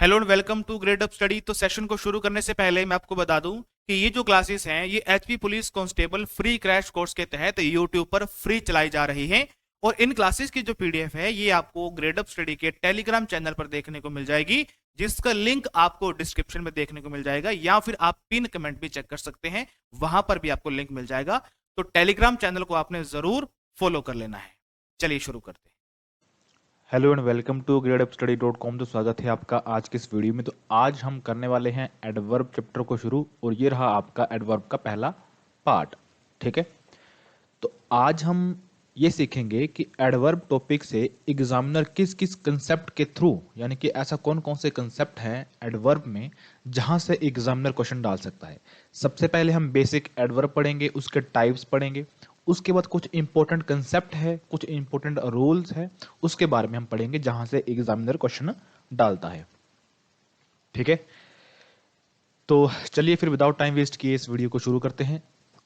Hello and welcome to grade up study. तो session को शुरू करने से पहले मैं आपको बता दूं कि ये जो क्लासेस हैं ये HP police constable free crash course के तहत यूट्यूब पर फ्री चलाई जा रही हैं। और इन क्लासेस की जो पीडीएफ है ये आपको ग्रेड अप स्टडी के टेलीग्राम चैनल पर देखने को मिल जाएगी, जिसका लिंक आपको डिस्क्रिप्शन में देखने को मिल जाएगा, या फिर आप पिन कमेंट भी चेक कर सकते हैं, वहां पर भी आपको लिंक मिल जाएगा। तो टेलीग्राम चैनल को आपने जरूर फॉलो कर लेना है। चलिए शुरू करते हैं। Hello and welcome to gradeupstudy.com। तो स्वागत है आपका आज के इस वीडियो में। तो आज हम करने वाले हैं एडवर्ब चैप्टर को शुरू, और ये रहा आपका एडवर्ब का पहला पार्ट। ठीक है, तो आज हम ये सीखेंगे कि एडवर्ब टॉपिक से एग्जामिनर किस किस कंसेप्ट के थ्रू, यानी कि ऐसा कौन कौन से कंसेप्ट हैं एडवर्ब में जहां से एग्जामिनर क्वेश्चन डाल सकता है। सबसे पहले हम बेसिक एडवर्ब पढ़ेंगे, उसके टाइप्स पढ़ेंगे, उसके बाद कुछ इंपॉर्टेंट कंसेप्ट है, कुछ इंपॉर्टेंट रूल्स है, उसके बारे में हम पढ़ेंगे जहां से एग्जामिनर क्वेश्चन डालता है। ठीक है, तो चलिए फिर विदाउट टाइम वेस्ट किए इस वीडियो को शुरू करते हैं।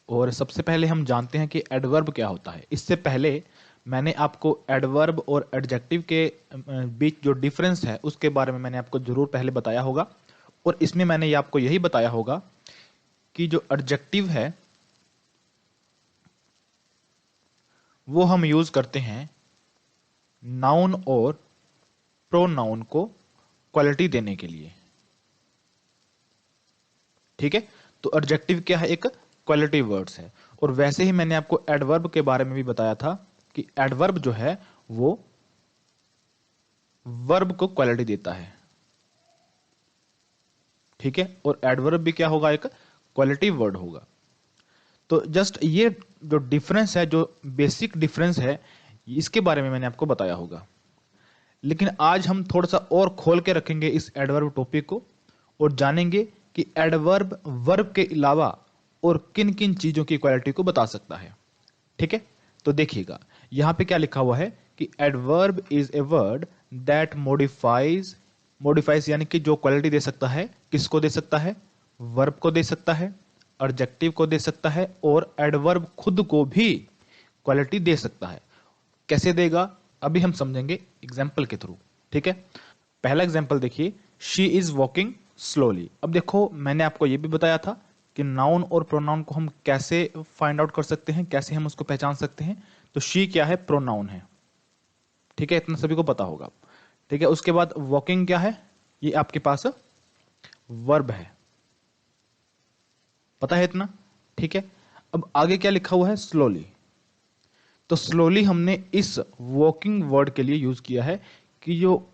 और सबसे पहले हम जानते हैं कि एडवर्ब क्या होता है। इससे पहले मैंने आपको एडवर्ब और एडजेक्टिव के बीच जो डिफरेंस है उसके बारे में मैंने आपको जरूर पहले बताया होगा, और इसमें मैंने आपको यही बताया होगा कि जो एडजेक्टिव है वो हम यूज करते हैं नाउन और प्रोनाउन को क्वालिटी देने के लिए। ठीक है, तो एडजेक्टिव क्या है? एक क्वालिटी वर्ड्स है। और वैसे ही मैंने आपको एडवर्ब के बारे में भी बताया था कि एडवर्ब जो है वो वर्ब को क्वालिटी देता है। ठीक है, और एडवर्ब भी क्या होगा? एक क्वालिटी वर्ड होगा। तो जस्ट ये जो डिफरेंस है, जो बेसिक डिफरेंस है, इसके बारे में मैंने आपको बताया होगा। लेकिन आज हम थोड़ा सा और खोल के रखेंगे इस एडवर्ब टॉपिक को, और जानेंगे कि एडवर्ब वर्ब के अलावा और किन किन चीजों की क्वालिटी को बता सकता है। ठीक है, तो देखिएगा यहां पे क्या लिखा हुआ है कि adverb is a word that modifies. Modifies यानी कि जो क्वालिटी दे सकता है, किसको दे सकता है? वर्ब को दे सकता है, एडजेक्टिव को दे सकता है, और एडवर्ब खुद को भी क्वालिटी दे सकता है। कैसे देगा अभी हम समझेंगे एग्जाम्पल के थ्रू। ठीक है, पहला एग्जाम्पल देखिए, शी इज वॉकिंग स्लोली। अब देखो मैंने आपको यह भी बताया था कि नाउन और प्रोनाउन को हम कैसे फाइंड आउट कर सकते हैं, कैसे हम उसको पहचान सकते हैं। तो शी क्या है? प्रोनाउन है। ठीक है, इतना सभी को पता होगा। ठीक है, उसके बाद वॉकिंग क्या है? ये आपके पास वर्ब है, पता है इतना। ठीक है, अब आगे क्या लिखा हुआ है? स्लोली। तो स्लोली हमने इस वॉकिंग वर्ड के लिए यूज किया है कि जो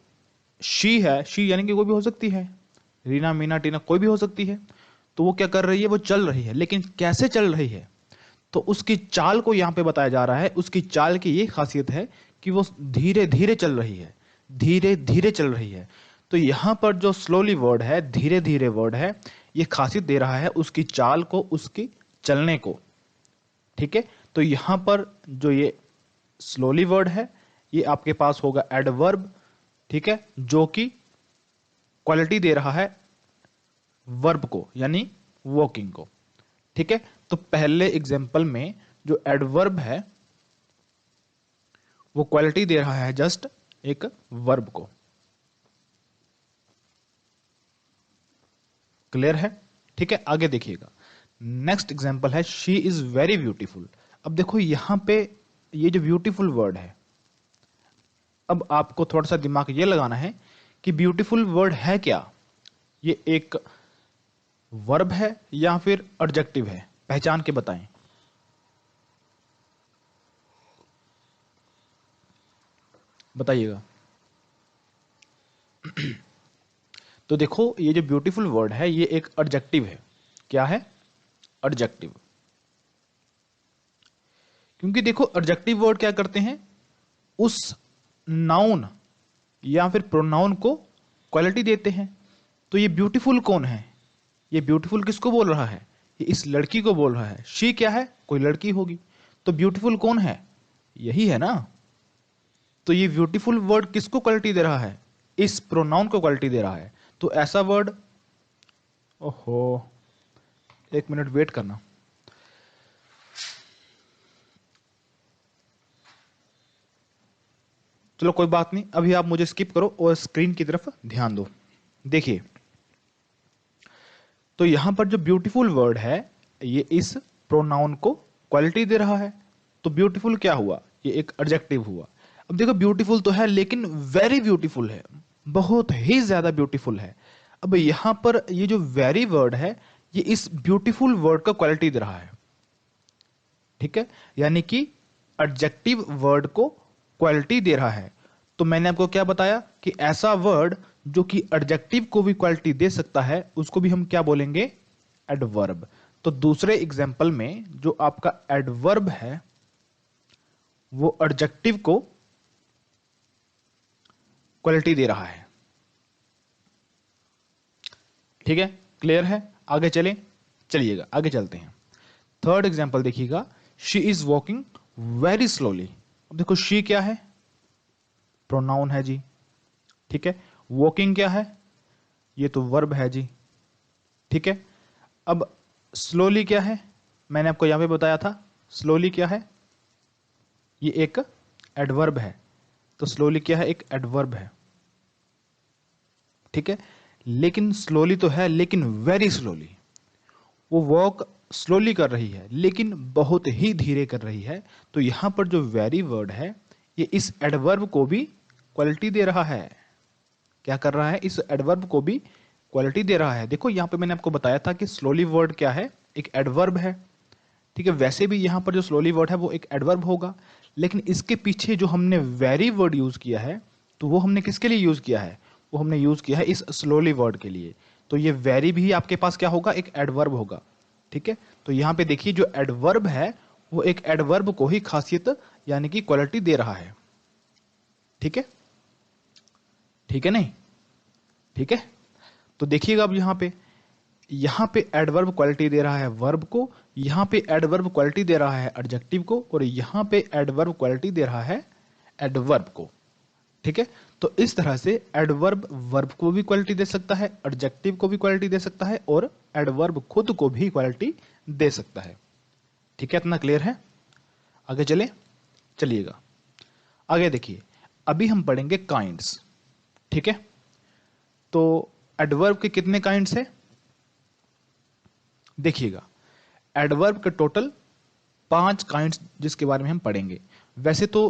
शी है, शी यानी कि कोई भी हो सकती है, रीना, मीना, टीना, कोई भी हो सकती है। तो वो क्या कर रही है? वो चल रही है। लेकिन कैसे चल रही है? तो उसकी चाल को यहां पे बताया जा रहा है। उसकी चाल की ये खासियत है कि वो धीरे धीरे चल रही है, धीरे धीरे चल रही है। तो यहां पर जो स्लोली वर्ड है, धीरे धीरे वर्ड है, ये खासियत दे रहा है उसकी चाल को, उसकी चलने को। ठीक है, तो यहां पर जो ये स्लोली वर्ड है ये आपके पास होगा एडवर्ब। ठीक है, जो कि क्वालिटी दे रहा है वर्ब को, यानी वॉकिंग को। ठीक है, तो पहले एग्जांपल में जो एडवर्ब है वो क्वालिटी दे रहा है जस्ट एक वर्ब को। क्लियर है? ठीक है, आगे देखिएगा। नेक्स्ट एग्जांपल है शी इज वेरी ब्यूटीफुल। अब देखो यहां पे ये जो ब्यूटीफुल वर्ड है, अब आपको थोड़ा सा दिमाग ये लगाना है कि ब्यूटीफुल वर्ड है क्या? ये एक वर्ब है या फिर एडजेक्टिव है? पहचान के बताएं, बताइएगा। तो देखो ये जो ब्यूटीफुल वर्ड है ये एक एडजेक्टिव है। क्या है? एडजेक्टिव। क्योंकि देखो एडजेक्टिव वर्ड क्या करते हैं? उस नाउन या फिर प्रोनाउन को क्वालिटी देते हैं। तो ये ब्यूटीफुल कौन है? ये ब्यूटीफुल किसको बोल रहा है? ये इस लड़की को बोल रहा है। शी क्या है? कोई लड़की होगी। तो ब्यूटीफुल कौन है? यही है ना। तो ये ब्यूटीफुल वर्ड किसको क्वालिटी दे रहा है? इस प्रोनाउन को क्वालिटी दे रहा है। तो ऐसा वर्ड, ओहो, एक मिनट वेट करना। चलो कोई बात नहीं, अभी आप मुझे स्किप करो और स्क्रीन की तरफ ध्यान दो। देखिए, तो यहां पर जो ब्यूटीफुल वर्ड है ये इस प्रोनाउन को क्वालिटी दे रहा है। तो ब्यूटीफुल क्या हुआ, ये एक एडजेक्टिव हुआ। अब देखो ब्यूटीफुल तो है लेकिन वेरी ब्यूटीफुल है, बहुत ही ज्यादा ब्यूटीफुल है। अब यहां पर ये जो वेरी वर्ड है ये इस ब्यूटीफुल वर्ड का क्वालिटी दे रहा है, ठीक है, यानी कि एडजेक्टिव वर्ड को क्वालिटी दे रहा है। तो मैंने आपको क्या बताया कि ऐसा वर्ड जो कि एडजेक्टिव को भी क्वालिटी दे सकता है उसको भी हम क्या बोलेंगे, एडवर्ब। तो दूसरे एग्जांपल में जो आपका एडवर्ब है वो एडजेक्टिव को क्वालिटी दे रहा है, ठीक है, क्लियर है। आगे चलें, चलिएगा आगे चलते हैं। थर्ड एग्जांपल देखिएगा, she is walking very slowly. अब देखो शी क्या है, प्रोनाउन है जी, ठीक है। वॉकिंग क्या है, ये तो वर्ब है जी, ठीक है। अब स्लोली क्या है, मैंने आपको यहां पे बताया था स्लोली क्या है, ये एक एडवर्ब है। तो स्लोली क्या है, एक एडवर्ब है, ठीक है। लेकिन स्लोली तो है लेकिन वेरी स्लोली, वो वॉक स्लोली कर रही है लेकिन बहुत ही धीरे कर रही है। तो यहां पर जो वेरी वर्ड है ये इस एडवर्ब को भी क्वालिटी दे रहा है। क्या कर रहा है, इस एडवर्ब को भी क्वालिटी दे रहा है। देखो यहां पे मैंने आपको बताया था कि स्लोली वर्ड क्या है, एक एडवर्ब है, ठीक है। वैसे भी यहां पर जो स्लोली वर्ड है वो एक एडवर्ब होगा, लेकिन इसके पीछे जो हमने वेरी वर्ड यूज किया है तो वो हमने किसके लिए यूज किया है, वो हमने यूज किया है इस स्लोली वर्ड के लिए। तो ये वेरी भी आपके पास क्या होगा, एक एडवर्ब होगा, ठीक है। तो यहां पे देखिए जो एडवर्ब है वो एक एडवर्ब को ही खासियत यानी कि क्वालिटी दे रहा है, ठीक है, ठीक है नहीं, ठीक है। तो देखिएगा अब यहां पे एडवर्ब क्वालिटी दे रहा है वर्ब को, यहां पे एडवर्ब क्वालिटी दे रहा है एडजेक्टिव को, और यहां पे एडवर्ब क्वालिटी दे रहा है एडवर्ब को, ठीक है। तो इस तरह से एडवर्ब वर्ब को भी क्वालिटी दे सकता है, एडजेक्टिव को भी क्वालिटी दे सकता है, और एडवर्ब खुद को भी क्वालिटी दे सकता है, ठीक है। इतना क्लियर है। आगे चले, चलिएगा आगे देखिए, अभी हम पढ़ेंगे काइंड्स, ठीक है। तो एडवर्ब के कितने काइंड्स है, देखिएगा एडवर्ब के टोटल 5 काइंड्स जिसके बारे में हम पढ़ेंगे। वैसे तो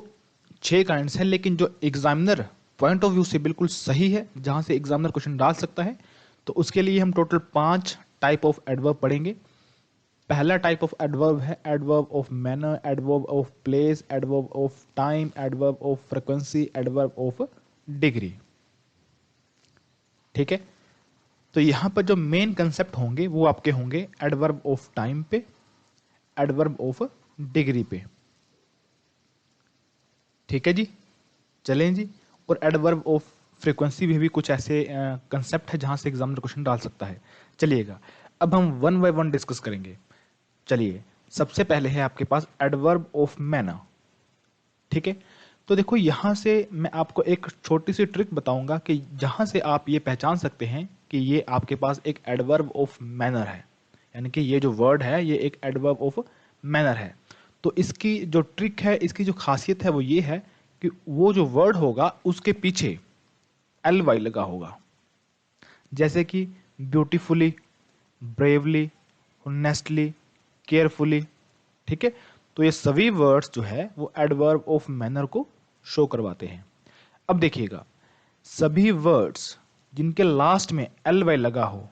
6 काइंड्स हैं लेकिन जो एग्जामिनर पॉइंट ऑफ व्यू से बिल्कुल सही है, जहां से एग्जामिनर क्वेश्चन डाल सकता है, तो उसके लिए हम टोटल 5 टाइप ऑफ एडवर्ब पढ़ेंगे। पहला टाइप ऑफ एडवर्ब है adverb of manner, adverb of place, adverb of time, adverb of frequency, adverb of degree, ठीक है। तो यहां पर जो मेन कंसेप्ट होंगे वो आपके होंगे एडवर्ब ऑफ टाइम पे, एडवर्ब ऑफ डिग्री पे, ठीक है जी, चलें जी। और एडवर्ब ऑफ फ्रीक्वेंसी भी कुछ ऐसे कंसेप्ट है जहां से एग्जामिनर क्वेश्चन डाल सकता है। चलिएगा अब हम वन बाय वन डिस्कस करेंगे। चलिए सबसे पहले है आपके पास एडवर्ब ऑफ मैनर, ठीक है। तो देखो यहां से मैं आपको एक छोटी सी ट्रिक बताऊंगा कि जहां से आप ये पहचान सकते हैं कि ये आपके पास एक एडवर्ब ऑफ मैनर है, यानी कि ये जो वर्ड है ये एक एडवर्ब ऑफ मैनर है। तो इसकी जो ट्रिक है, इसकी जो खासियत है वो ये है कि वो जो वर्ड होगा उसके पीछे एल वाई लगा होगा, जैसे कि ब्यूटीफुली, ब्रेवली, ऑनेस्टली, केयरफुली, ठीक है। तो ये सभी वर्ड्स जो है वो एडवर्ब ऑफ मैनर को शो करवाते हैं। अब देखिएगा सभी वर्ड्स जिनके लास्ट में एल वाई लगा हो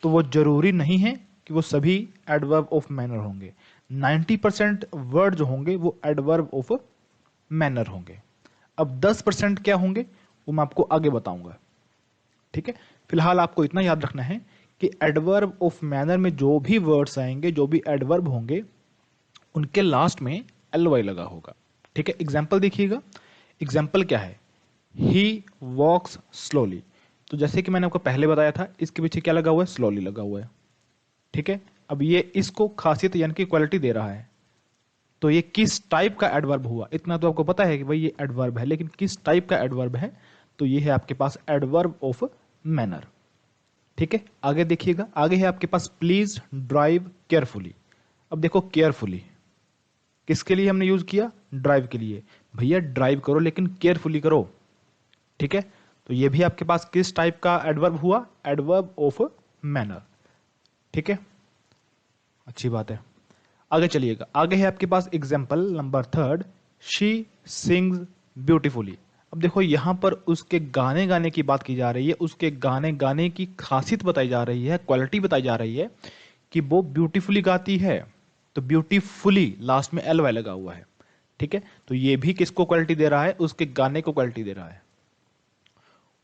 तो वो जरूरी नहीं है कि वो सभी एडवर्ब ऑफ मैनर होंगे। 90% वर्ड जो होंगे वो एडवर्ब ऑफ मैनर होंगे। अब 10% क्या होंगे वो मैं आपको आगे बताऊंगा, ठीक है। फिलहाल आपको इतना याद रखना है कि एडवर्ब ऑफ मैनर में जो भी वर्ड्स आएंगे, जो भी एडवर्ब होंगे, उनके लास्ट में एल वाई लगा होगा, ठीक है। एग्जाम्पल देखिएगा, एग्जाम्पल क्या है, ही वॉक्स स्लोली। तो जैसे कि मैंने आपको पहले बताया था इसके पीछे क्या लगा हुआ है, स्लोली लगा हुआ है, ठीक है। अब ये इसको खासियत यानी कि क्वालिटी दे रहा है। तो ये किस टाइप का एडवर्ब हुआ, इतना तो आपको पता है कि भाई ये एडवर्ब है, लेकिन किस टाइप का एडवर्ब है, तो ये है आपके पास एडवर्ब ऑफ मैनर, ठीक है। आगे देखिएगा, आगे है आपके पास प्लीज ड्राइव केयरफुली। अब देखो केयरफुली किसके लिए हमने यूज किया, ड्राइव के लिए। भैया ड्राइव करो लेकिन केयरफुली करो, ठीक है। तो ये भी आपके पास किस टाइप का एडवर्ब हुआ? Adverb of manner. ठीक है, अच्छी बात है। आगे चलिएगा, आगे है आपके पास example number third, she sings beautifully. अब देखो यहां पर उसके गाने गाने की बात की जा रही है, उसके गाने गाने की खासियत बताई जा रही है, क्वालिटी बताई जा रही है कि वो ब्यूटीफुली गाती है। तो ब्यूटीफुली लास्ट में एल वाई लगा हुआ है। ठीक है, तो ये भी किसको क्वालिटी दे रहा है? उसके गाने को क्वालिटी दे रहा है।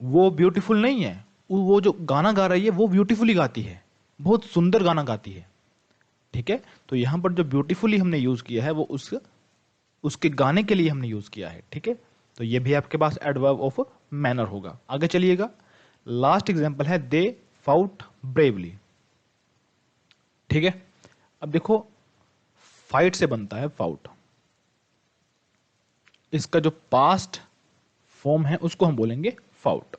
वो ब्यूटीफुल नहीं है, वो जो गाना गा रही है वो ब्यूटीफुली गाती है, बहुत सुंदर गाना गाती है। ठीक है, तो यहां पर जो ब्यूटीफुली हमने यूज किया है वो उसके गाने के लिए हमने यूज किया है। ठीक है, तो ये भी आपके पास एडवर्ब ऑफ मैनर होगा। आगे चलिएगा, लास्ट एग्जांपल है दे फाउट ब्रेवली। ठीक है, अब देखो फाइट से बनता है फाउट, इसका जो पास्ट फॉर्म है उसको हम बोलेंगे फाउट।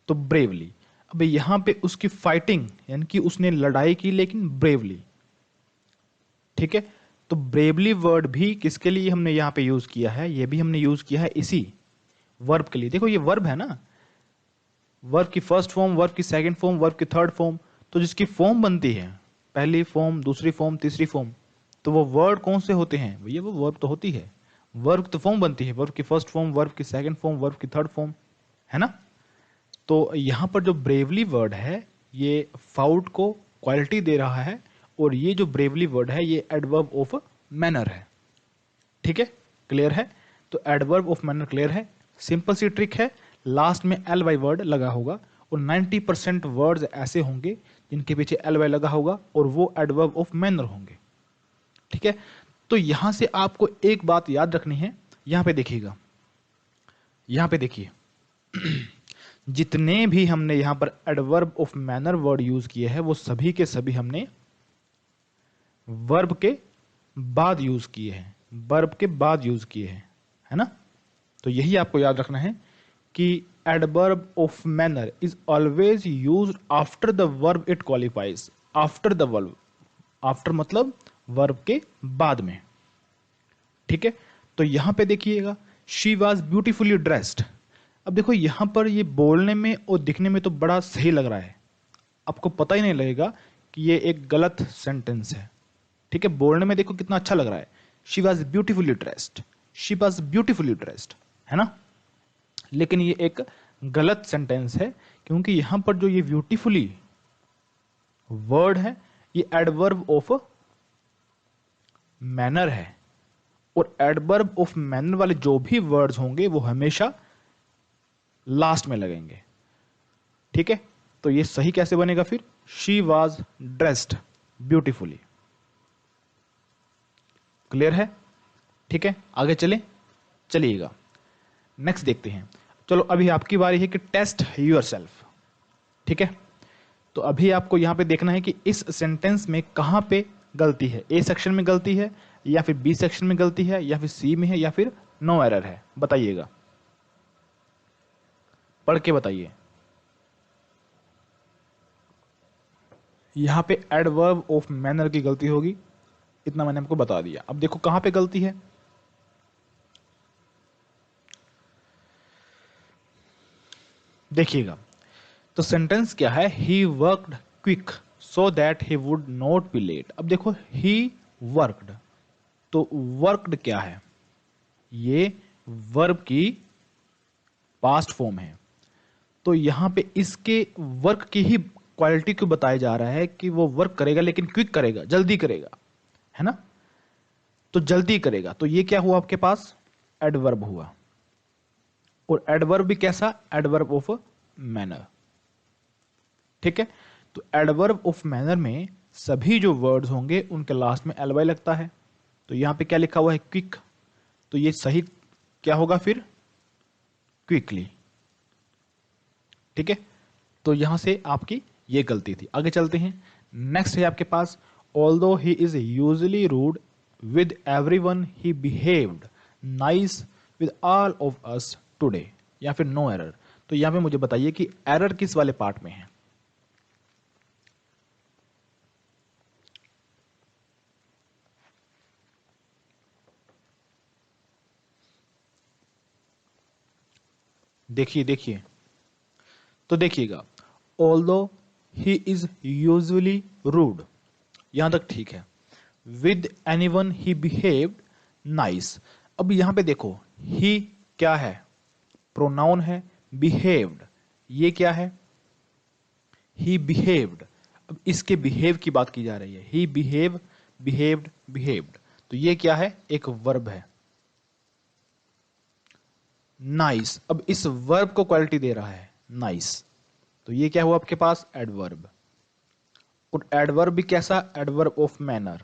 तो ब्रेवली, अब यहां पे उसकी फाइटिंग यानी कि उसने लड़ाई की लेकिन ब्रेवली। ठीक है, तो ब्रेवली वर्ड भी किसके लिए हमने यहां पे यूज किया है? ये भी हमने यूज किया है इसी वर्ब के लिए। देखो ये वर्ब है ना, वर्ब की फर्स्ट फॉर्म, वर्ब की सेकंड फॉर्म, वर्ब की थर्ड फॉर्म, तो जिसकी फॉर्म बनती है, पहली फॉर्म, दूसरी फॉर्म, तीसरी फॉर्म, तो वो वर्ड कौन से होते हैं भैया? वो वर्ब तो होती है, वर्ब तो फॉर्म बनती है, वर्ब की फर्स्ट फॉर्म, वर्ब की सेकंड फॉर्म, वर्ब की थर्ड फॉर्म, है ना। तो यहां पर जो ब्रेवली वर्ड है ये फाउट को क्वालिटी दे रहा है, और ये जो ब्रेवली वर्ड है ये एडवर्ब ऑफ मैनर है। ठीक है, क्लियर है? तो एडवर्ब ऑफ मैनर क्लियर है, सिंपल सी ट्रिक है, लास्ट में एल वाई वर्ड लगा होगा, और 90% वर्ड्स ऐसे होंगे जिनके पीछे एल वाई लगा होगा और वो एडवर्ब ऑफ मैनर होंगे। ठीक है, तो यहां से आपको एक बात याद रखनी है, यहां पे देखिएगा, यहां पे देखिए जितने भी हमने यहां पर adverb of manner word use किए हैं वो सभी के सभी हमने वर्ब के बाद यूज किए हैं, वर्ब के बाद यूज किए हैं, है ना। तो यही आपको याद रखना है कि adverb of manner is always used after the verb it qualifies. After the verb, after मतलब वर्ब के बाद में। ठीक है, तो यहां पे देखिएगा शी वॉज ब्यूटिफुली ड्रेस्ड। अब देखो यहां पर ये बोलने में और दिखने में तो बड़ा सही लग रहा है, आपको पता ही नहीं लगेगा कि ये एक गलत सेंटेंस है। ठीक है, बोलने में देखो कितना अच्छा लग रहा है, she was beautifully dressed, she was beautifully dressed, है ना। लेकिन ये एक गलत सेंटेंस है, क्योंकि यहां पर जो ये ब्यूटिफुली वर्ड है ये एडवर्ब ऑफ मैनर है, और एडवर्ब ऑफ मैनर वाले जो भी वर्ड्स होंगे वो हमेशा लास्ट में लगेंगे। ठीक है, तो ये सही कैसे बनेगा फिर? She was dressed beautifully. Clear है? ठीक है, आगे चले, चलिएगा नेक्स्ट देखते हैं। चलो अभी आपकी बारी है कि टेस्ट योरसेल्फ। ठीक है, तो अभी आपको यहां पे देखना है कि इस सेंटेंस में कहां पे गलती है, ए सेक्शन में गलती है या फिर बी सेक्शन में गलती है या फिर सी में है या फिर नो एरर है, बताइएगा, पढ़ के बताइए। यहां पे एडवर्ब ऑफ मैनर की गलती होगी, इतना मैंने आपको बता दिया। अब देखो कहां पे गलती है, देखिएगा। तो सेंटेंस क्या है? He worked quick so that he would not be late. अब देखो ही वर्कड, तो वर्कड क्या है? ये वर्ब की पास्ट फॉर्म है, तो यहां पे इसके वर्क की ही क्वालिटी को बताया जा रहा है कि वो वर्क करेगा लेकिन क्विक करेगा, जल्दी करेगा, है ना। तो जल्दी करेगा, तो ये क्या हुआ आपके पास? एडवर्ब हुआ, और एडवर्ब भी कैसा? Adverb of manner. ठीक है, तो एडवर्ब ऑफ मैनर में सभी जो वर्ड्स होंगे उनके लास्ट में एल वाई लगता है। तो यहां पे क्या लिखा हुआ है? क्विक, तो ये सही क्या होगा फिर? क्विकली। ठीक है, तो यहां से आपकी ये गलती थी। आगे चलते हैं, नेक्स्ट है आपके पास although he is usually rude with everyone he behaved nice with all of us today, या फिर नो एरर। तो यहां पे मुझे बताइए कि एरर किस वाले पार्ट में है? देखिए देखिए, तो देखिएगा, although he is usually rude, यहां तक ठीक है। With anyone he behaved nice. अब यहां पे देखो, ही क्या है, प्रोनाउन है। बिहेव्ड ये क्या है, ही बिहेव्ड। अब इसके बिहेव की बात की जा रही है, ही बिहेव, बिहेव्ड, बिहेव्ड, तो ये क्या है, एक वर्ब है। नाइस, अब इस वर्ब को क्वालिटी दे रहा है नाइस, तो ये क्या हुआ आपके पास, एडवर्ब। और एडवर्ब भी कैसा, एडवर्ब ऑफ मैनर,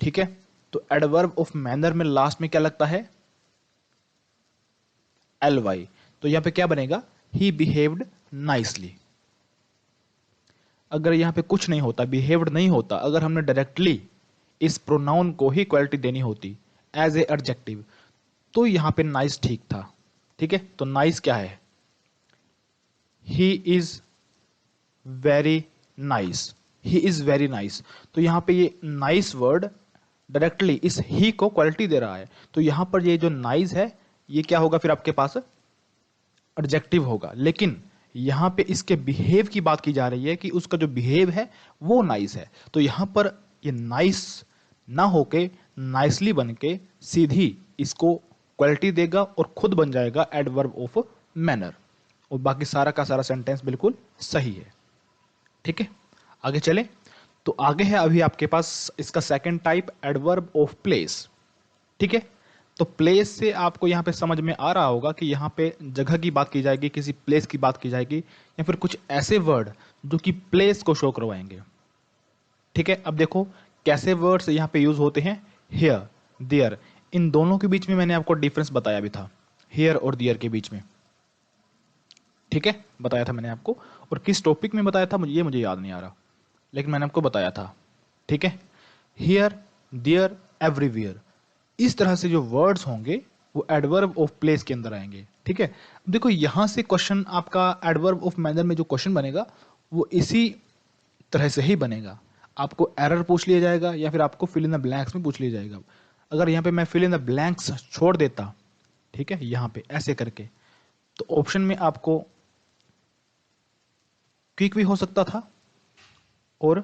ठीक है। तो एडवर्ब ऑफ मैनर में लास्ट में क्या लगता है, एल वाई, तो यहां पे क्या बनेगा, ही बिहेव्ड नाइसली। अगर यहां पे कुछ नहीं होता, बिहेव्ड नहीं होता, अगर हमने डायरेक्टली इस प्रोनाउन को ही क्वालिटी देनी होती एज ए एडजेक्टिव, तो यहां पे नाइस ठीक था, ठीक है। तो नाइस क्या है, he is very nice, he is very nice. तो यहां पे ये नाइस वर्ड डायरेक्टली इस ही को क्वालिटी दे रहा है, तो यहां पर ये जो नाइस है ये क्या होगा फिर आपके पास, एडजेक्टिव होगा। लेकिन यहां पे इसके बिहेव की बात की जा रही है कि उसका जो बिहेव है वो नाइस है, तो यहां पर ये नाइस ना होके नाइसली बन के सीधी इसको क्वालिटी देगा और खुद बन जाएगा एडवर्ब ऑफ मैनर, और बाकी सारा का सारा सेंटेंस बिल्कुल सही है, ठीक है। आगे चले, तो आगे है अभी आपके पास इसका second type, adverb of place, ठीक है। तो प्लेस से आपको यहां पे समझ में आ रहा होगा कि यहां पे जगह की बात की जाएगी, किसी प्लेस की बात की जाएगी, या फिर कुछ ऐसे वर्ड जो कि प्लेस को शो करवाएंगे, ठीक है। अब देखो कैसे वर्ड्स यहां पे यूज होते हैं, हियर, देयर, इन दोनों के बीच में मैंने आपको डिफरेंस बताया भी था, हियर और देयर के बीच में, ठीक है, बताया था मैंने आपको। और किस टॉपिक में बताया था मुझे याद नहीं आ रहा, लेकिन मैंने आपको बताया था, ठीक है। हियर, देयर, एवरीवेयर, इस तरह से जो वर्ड्स होंगे वो एडवर्ब ऑफ प्लेस के अंदर आएंगे, ठीक है। अब देखो यहां से क्वेश्चन आपका एडवर्ब ऑफ मैनर में जो क्वेश्चन बनेगा वो इसी तरह से ही बनेगा। आपको एरर पूछ लिया जाएगा या फिर आपको फिल इन द ब्लैंक्स में पूछ लिया जाएगा। अगर यहाँ पे मैं फिल इन द ब्लैंक्स छोड़ देता, ठीक है, यहाँ पे ऐसे करके, तो ऑप्शन में आपको क्विक भी हो सकता था और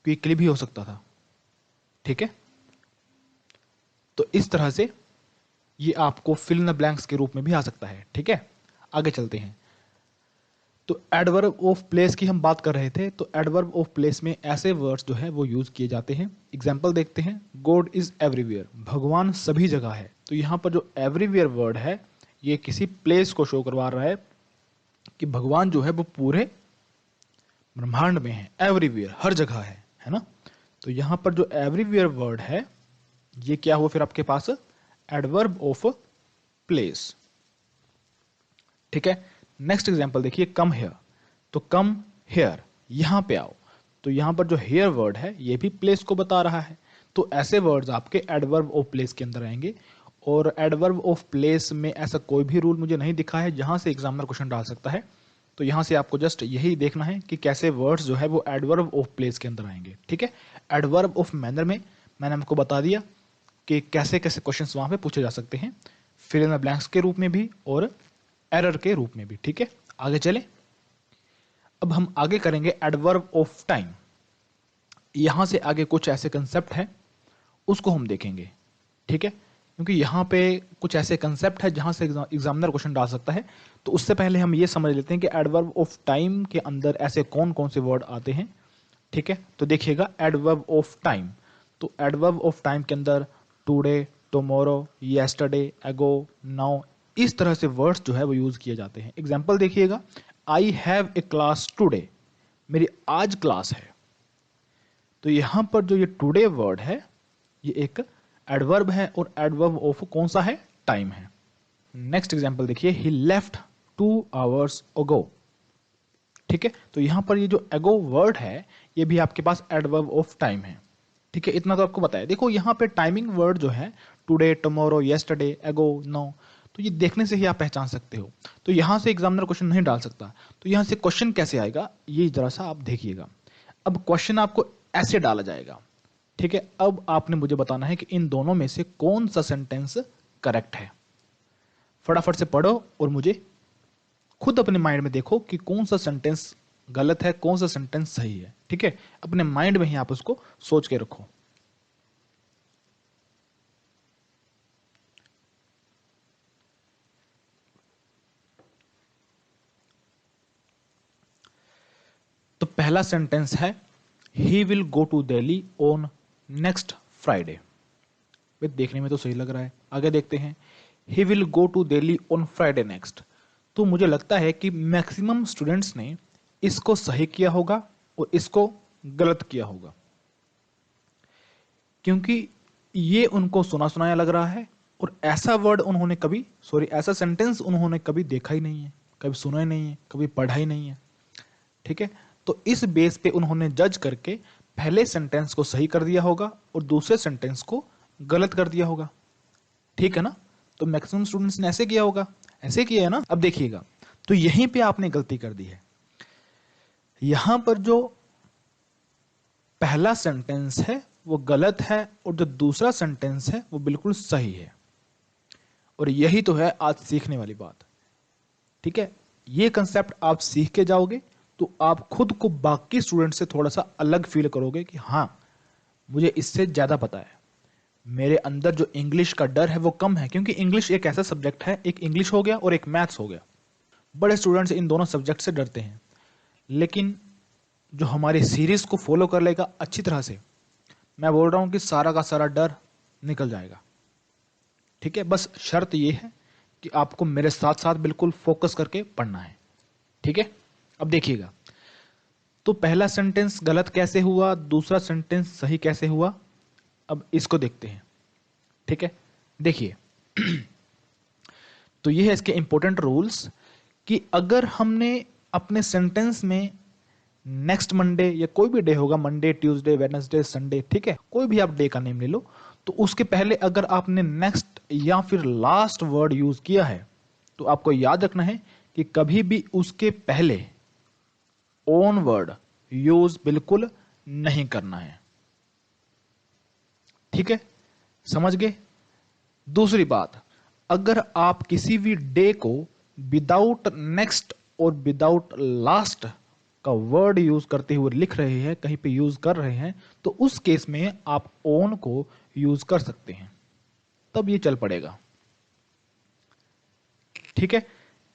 क्विकली भी हो सकता था, ठीक है। तो इस तरह से ये आपको फिल इन द ब्लैंक्स के रूप में भी आ सकता है, ठीक है। आगे चलते हैं, तो एडवर्ब ऑफ प्लेस की हम बात कर रहे थे, तो एडवर्ब ऑफ प्लेस में ऐसे वर्ड्स जो है वो यूज किए जाते हैं। एग्जाम्पल देखते हैं, गॉड इज एवरीवेयर, भगवान सभी जगह है। तो यहाँ पर जो एवरीवेयर वर्ड है ये किसी प्लेस को शो करवा रहा है कि भगवान जो है वो पूरे ब्रह्मांड में है, एवरीवेयर, हर जगह है ना। तो यहाँ पर जो एवरीवेयर वर्ड है ये क्या हुआ फिर आपके पास, एडवर्ब ऑफ प्लेस, ठीक है। नेक्स्ट एग्जांपल देखिए, कम हेयर, तो कम हेयर, यहां पे आओ, तो यहां पर जो हेयर वर्ड है ये भी प्लेस को बता रहा है। तो ऐसे वर्ड्स आपके एडवर्ब ऑफ प्लेस के अंदर आएंगे। और एडवर्ब ऑफ प्लेस में ऐसा कोई भी रूल मुझे नहीं दिखा है जहां से एग्जामिनर क्वेश्चन डाल सकता है, तो यहां से आपको जस्ट यही देखना है कि कैसे वर्ड्स जो है वो एडवर्ब ऑफ प्लेस के अंदर आएंगे, ठीक है। एडवर्ब ऑफ मैनर में मैंने आपको बता दिया कि कैसे कैसे क्वेश्चंस वहां पे पूछे जा सकते हैं, फिल इन द ब्लैंक्स के रूप में भी और एरर के रूप में भी, ठीक है। आगे चले, अब हम आगे करेंगे एडवर्ब ऑफ टाइम। यहां से आगे कुछ ऐसे कंसेप्ट है उसको हम देखेंगे, ठीक है, क्योंकि यहां पे कुछ ऐसे कंसेप्ट है जहां से एग्जामिनर क्वेश्चन डाल सकता है। तो उससे पहले हम ये समझ लेते हैं कि एडवर्ब ऑफ टाइम के अंदर ऐसे कौन कौन से वर्ड आते हैं, ठीक है। तो देखिएगा एडवर्ब ऑफ टाइम, तो एडवर्ब ऑफ टाइम के अंदर टुडे, टुमारो, येस्टरडे, अगो, नाउ, इस तरह से वर्ड्स जो है वो यूज किए जाते हैं। एग्जाम्पल देखिएगा, I have a class today, मेरी आज क्लास है। तो यहां पर जो ये टुडे वर्ड है ये एक एडवर्ब है और एडवर्ब ऑफ कौन सा है, टाइम है। नेक्स्ट एग्जाम्पल देखिए, ही लेफ्ट 2 hours ago, ठीक है। तो यहां पर ये जो एगो वर्ड है ये भी आपके पास एडवर्ब ऑफ टाइम है, ठीक है। इतना तो आपको बताया। देखो यहाँ पे टाइमिंग वर्ड जो है टुडे, टुमारो, येस्टरडे, एगो, नाउ, तो ये देखने से ही आप पहचान सकते हो। तो यहां से एग्जामिनर क्वेश्चन नहीं डाल सकता। तो यहां से क्वेश्चन कैसे आएगा ये जरा सा आप देखिएगा। अब क्वेश्चन आपको ऐसे डाला जाएगा, ठीक है। अब आपने मुझे बताना है कि इन दोनों में से कौन सा सेंटेंस करेक्ट है। फटाफट से पढ़ो और मुझे खुद अपने माइंड में देखो कि कौन सा सेंटेंस गलत है, कौन सा सेंटेंस सही है। ठीक है, अपने माइंड में ही आप उसको सोच के रखो। तो पहला सेंटेंस है he will go to Delhi on next Friday. देखने में तो सही लग रहा है, आगे देखते हैं। He will go to Delhi on Friday next. तो मुझे लगता है कि मैक्सिमम स्टूडेंट्स ने इसको सही किया होगा और इसको गलत किया होगा, क्योंकि ये उनको सुना सुनाया लग रहा है और ऐसा वर्ड उन्होंने कभी, सॉरी, ऐसा सेंटेंस उन्होंने कभी देखा ही नहीं है, कभी सुना ही नहीं है, कभी पढ़ा ही नहीं है। ठीक है, तो इस बेस पे उन्होंने जज करके पहले सेंटेंस को सही कर दिया होगा और दूसरे सेंटेंस को गलत कर दिया होगा। ठीक है ना, तो मैक्सिमम स्टूडेंट्स ने ऐसे किया होगा, ऐसे किया है ना। अब देखिएगा, तो यहीं पे आपने गलती कर दी है। यहां पर जो पहला सेंटेंस है वो गलत है और जो दूसरा सेंटेंस है वो बिल्कुल सही है, और यही तो है आज सीखने वाली बात। ठीक है, ये कंसेप्ट आप सीख के जाओगे तो आप खुद को बाकी स्टूडेंट से थोड़ा सा अलग फील करोगे कि हाँ, मुझे इससे ज्यादा पता है, मेरे अंदर जो इंग्लिश का डर है वो कम है। क्योंकि इंग्लिश एक ऐसा सब्जेक्ट है, एक इंग्लिश हो गया और एक मैथ्स हो गया। बड़े स्टूडेंट्स इन दोनों सब्जेक्ट से डरते हैं, लेकिन जो हमारी सीरीज को फॉलो कर लेगा अच्छी तरह से, मैं बोल रहा हूं कि सारा का सारा डर निकल जाएगा। ठीक है, बस शर्त यह है कि आपको मेरे साथ साथ बिल्कुल फोकस करके पढ़ना है। ठीक है, अब देखिएगा, तो पहला सेंटेंस गलत कैसे हुआ, दूसरा सेंटेंस सही कैसे हुआ, अब इसको देखते हैं। ठीक है, देखिए तो ये है इसके इंपॉर्टेंट रूल्स कि अगर हमने अपने सेंटेंस में नेक्स्ट मंडे या कोई भी डे होगा, मंडे, ट्यूसडे, वेडनेसडे, संडे, ठीक है, कोई भी आप डे का नेम ले लो, तो उसके पहले अगर आपने नेक्स्ट या फिर लास्ट वर्ड यूज किया है तो आपको याद रखना है कि कभी भी उसके पहले ओन वर्ड यूज बिल्कुल नहीं करना है। ठीक है, समझ गए। दूसरी बात, अगर आप किसी भी डे को विदाउट नेक्स्ट और विदाउट लास्ट का वर्ड यूज करते हुए लिख रहे हैं, कहीं पे यूज कर रहे हैं, तो उस केस में आप ओन को यूज कर सकते हैं, तब ये चल पड़ेगा। ठीक है,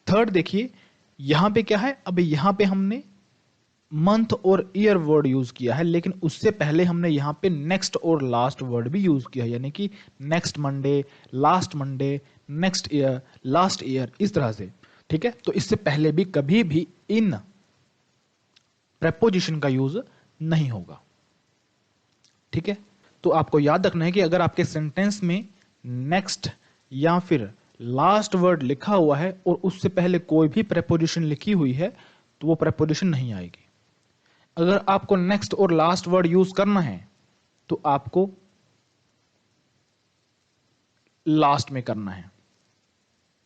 थर्ड देखिए, यहां पे क्या है, अब यहां पे हमने मंथ और ईयर वर्ड यूज किया है, लेकिन उससे पहले हमने यहां पे नेक्स्ट और लास्ट वर्ड भी यूज किया है, यानी कि next Monday, next year, last year, इस तरह से। ठीक है, तो इससे पहले भी कभी भी इन प्रेपोजिशन का यूज नहीं होगा। ठीक है, तो आपको याद रखना है कि अगर आपके सेंटेंस में नेक्स्ट या फिर लास्ट वर्ड लिखा हुआ है और उससे पहले कोई भी प्रेपोजिशन लिखी हुई है तो वो प्रेपोजिशन नहीं आएगी। अगर आपको नेक्स्ट और लास्ट वर्ड यूज करना है तो आपको लास्ट में करना है,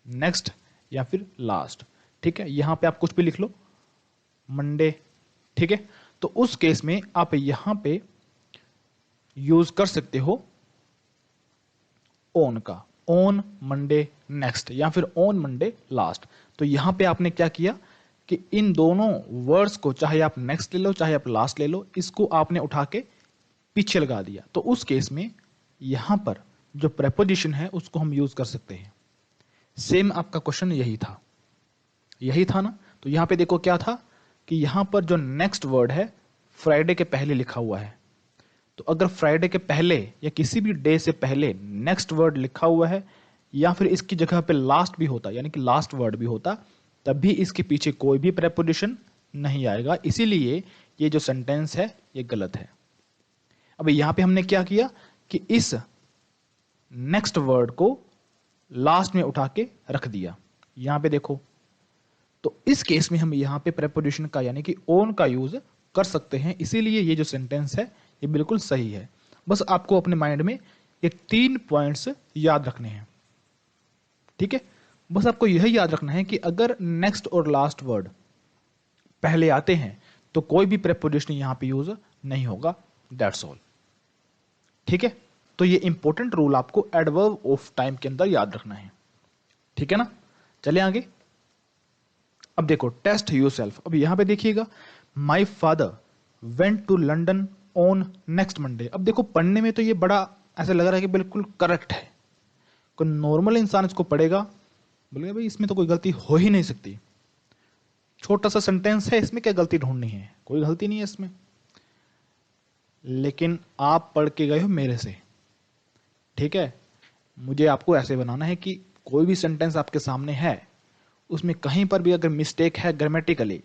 नेक्स्ट या फिर लास्ट। ठीक है, यहां पे आप कुछ भी लिख लो, मंडे। ठीक है, तो उस केस में आप यहां पे यूज कर सकते हो ऑन का, ऑन मंडे नेक्स्ट या फिर ऑन मंडे लास्ट। तो यहां पे आपने क्या किया कि इन दोनों वर्ड्स को, चाहे आप नेक्स्ट ले लो चाहे आप लास्ट ले लो, इसको आपने उठा के पीछे लगा दिया। तो उस केस में यहां पर जो प्रेपोजिशन है उसको हम यूज कर सकते हैं। सेम आपका क्वेश्चन यही था ना। तो यहां पे देखो क्या था कि यहां पर जो नेक्स्ट वर्ड है फ्राइडे के पहले लिखा हुआ है, तो अगर फ्राइडे के पहले या किसी भी डे से पहले नेक्स्ट वर्ड लिखा हुआ है या फिर इसकी जगह पे लास्ट भी होता, यानी कि लास्ट वर्ड भी होता, तब भी इसके पीछे कोई भी प्रेपोजिशन नहीं आएगा। इसीलिए ये जो सेंटेंस है ये गलत है। अब यहां पे हमने क्या किया कि इस नेक्स्ट वर्ड को लास्ट में उठा के रख दिया। यहां पे देखो, तो इस केस में हम यहां पे प्रेपोजिशन का यानी कि ओन का यूज कर सकते हैं। इसीलिए ये जो सेंटेंस है ये बिल्कुल सही है। बस आपको अपने माइंड में ये 3 पॉइंट्स याद रखने हैं। ठीक है, बस आपको यह याद रखना है कि अगर नेक्स्ट और लास्ट वर्ड पहले आते हैं तो कोई भी प्रेपोजिशन यहां पे यूज नहीं होगा, दैट्स ऑल। ठीक है, तो ये इंपॉर्टेंट रूल आपको एडवर्ब ऑफ टाइम के अंदर याद रखना है। ठीक है ना, चले आगे। अब देखो टेस्ट योर सेल्फ, अब यहां पे देखिएगा my father went to London on next Monday. अब देखो पढ़ने में तो ये बड़ा ऐसा लग रहा है कि बिल्कुल करेक्ट है, कोई नॉर्मल इंसान इसको पढ़ेगा बोलेगा भाई इसमें तो कोई गलती हो ही नहीं सकती, छोटा सा सेंटेंस है, इसमें क्या गलती ढूंढनी है, कोई गलती नहीं है इसमें। लेकिन आप पढ़ के गए हो मेरे से, ठीक है, मुझे आपको ऐसे बनाना है कि कोई भी सेंटेंस आपके सामने है उसमें कहीं पर भी अगर मिस्टेक है ग्रामेटिकली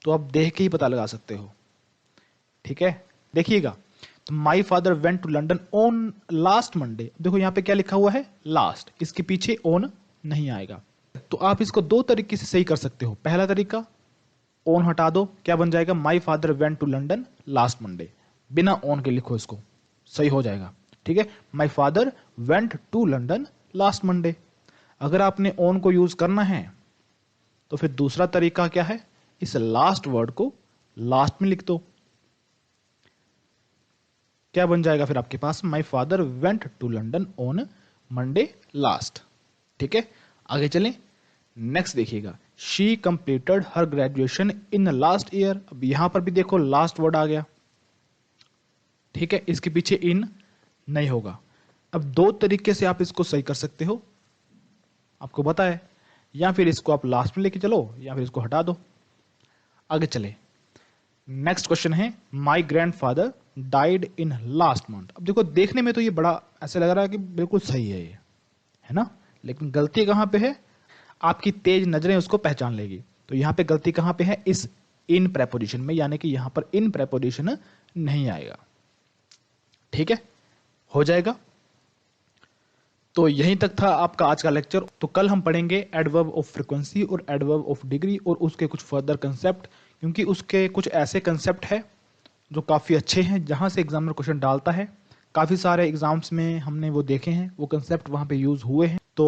तो आप देख के ही पता लगा सकते हो, ठीक है। देखिएगा, तो my father went to London on last Monday, देखो यहां पे क्या लिखा हुआ है लास्ट, इसके पीछे ऑन नहीं आएगा। तो आप इसको दो तरीके से सही कर सकते हो। पहला तरीका, ऑन हटा दो, क्या बन जाएगा, my father went to London last Monday, बिना ऑन के लिखो, इसको सही हो जाएगा, ठीक है। My father went to London last Monday. अगर आपने ऑन को यूज करना है तो फिर दूसरा तरीका क्या है, इस लास्ट वर्ड को लास्ट में लिख दो, क्या बन जाएगा फिर आपके पास, my father went to London on Monday last, ठीक है। आगे चलें, नेक्स्ट देखिएगा, she completed her graduation in last year. अब यहां पर भी देखो लास्ट वर्ड आ गया, ठीक है, इसके पीछे इन नहीं होगा। अब दो तरीके से आप इसको सही कर सकते हो, आपको पता है, या फिर इसको आप लास्ट में लेके चलो या फिर इसको हटा दो। आगे चले, नेक्स्ट क्वेश्चन है, माई grandfather died in last month. अब देखो देखने में तो ये बड़ा ऐसा लग रहा है कि बिल्कुल सही है ये, है ना, लेकिन गलती कहां पे है, आपकी तेज नजरें उसको पहचान लेगी। तो यहां पे गलती कहां पे है, इस इन प्रेपोजिशन में, यानी कि यहां पर इन प्रेपोजिशन नहीं आएगा, ठीक है, हो जाएगा। तो यहीं तक था आपका आज का लेक्चर। तो कल हम पढ़ेंगे एडवर्ब ऑफ फ्रीक्वेंसी और एडवर्ब ऑफ डिग्री और उसके कुछ फर्दर कंसेप्ट, क्योंकि उसके कुछ ऐसे कंसेप्ट है जो काफ़ी अच्छे हैं, जहां से एग्जामिनर क्वेश्चन डालता है। काफ़ी सारे एग्जाम्स में हमने वो देखे हैं, वो कंसेप्ट वहां पे यूज़ हुए हैं। तो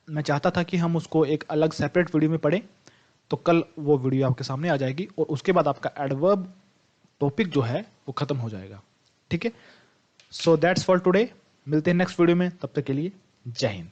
मैं चाहता था कि हम उसको एक अलग सेपरेट वीडियो में पढ़ें, तो कल वो वीडियो आपके सामने आ जाएगी और उसके बाद आपका एडवर्ब टॉपिक जो है वो खत्म हो जाएगा, ठीक है। सो दैट्स फॉर टुडे, मिलते हैं नेक्स्ट वीडियो में, तब तक के लिए जय हिंद।